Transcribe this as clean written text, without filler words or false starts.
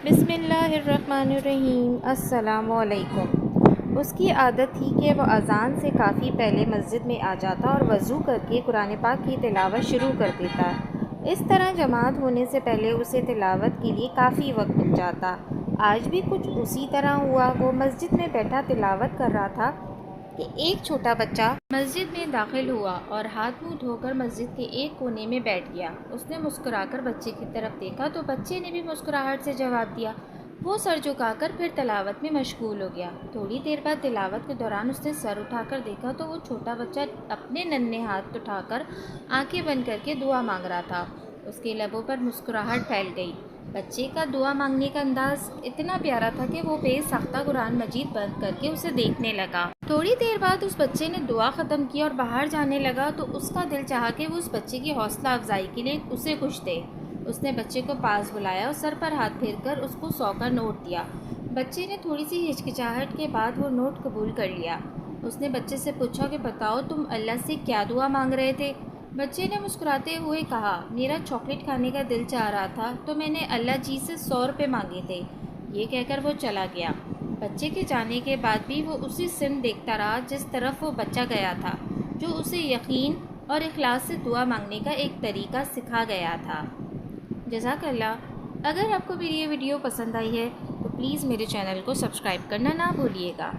بسم اللہ الرحمن الرحیم۔ السلام علیکم۔ اس کی عادت تھی کہ وہ اذان سے کافی پہلے مسجد میں آ جاتا اور وضو کر کے قرآن پاک کی تلاوت شروع کر دیتا۔ اس طرح جماعت ہونے سے پہلے اسے تلاوت کے لیے کافی وقت مل جاتا۔ آج بھی کچھ اسی طرح ہوا۔ وہ مسجد میں بیٹھا تلاوت کر رہا تھا کہ ایک چھوٹا بچہ مسجد میں داخل ہوا اور ہاتھ منہ دھو کر مسجد کے ایک کونے میں بیٹھ گیا۔ اس نے مسکرا کر بچے کی طرف دیکھا تو بچے نے بھی مسکراہٹ سے جواب دیا۔ وہ سر جھکا کر پھر تلاوت میں مشغول ہو گیا۔ تھوڑی دیر بعد تلاوت کے دوران اس نے سر اٹھا کر دیکھا تو وہ چھوٹا بچہ اپنے ننھے ہاتھ اٹھا کر آنکھیں بند کر کے دعا مانگ رہا تھا۔ اس کے لبوں پر مسکراہٹ پھیل گئی۔ بچے کا دعا مانگنے کا انداز اتنا پیارا تھا کہ وہ بے ساختہ قرآن مجید بند کر کے اسے دیکھنے لگا۔ تھوڑی دیر بعد اس بچے نے دعا ختم کی اور باہر جانے لگا تو اس کا دل چاہا کہ وہ اس بچے کی حوصلہ افزائی کے لیے اسے کچھ دے۔ اس نے بچے کو پاس بلایا اور سر پر ہاتھ پھیر کر اس کو 100 کا نوٹ دیا۔ بچے نے تھوڑی سی ہچکچاہٹ کے بعد وہ نوٹ قبول کر لیا۔ اس نے بچے سے پوچھا کہ بتاؤ تم اللہ سے کیا دعا مانگ رہے تھے؟ بچے نے مسکراتے ہوئے کہا، میرا چاکلیٹ کھانے کا دل چاہ رہا تھا تو میں نے اللہ جی سے 100 روپے مانگے تھے۔ یہ کہہ کر وہ چلا گیا۔ بچے کے جانے کے بعد بھی وہ اسی سمت دیکھتا رہا جس طرف وہ بچہ گیا تھا، جو اسے یقین اور اخلاص سے دعا مانگنے کا ایک طریقہ سکھا گیا تھا۔ جزاک اللہ۔ اگر آپ کو میری یہ ویڈیو پسند آئی ہے تو پلیز میرے چینل کو سبسکرائب کرنا نہ بھولیے گا۔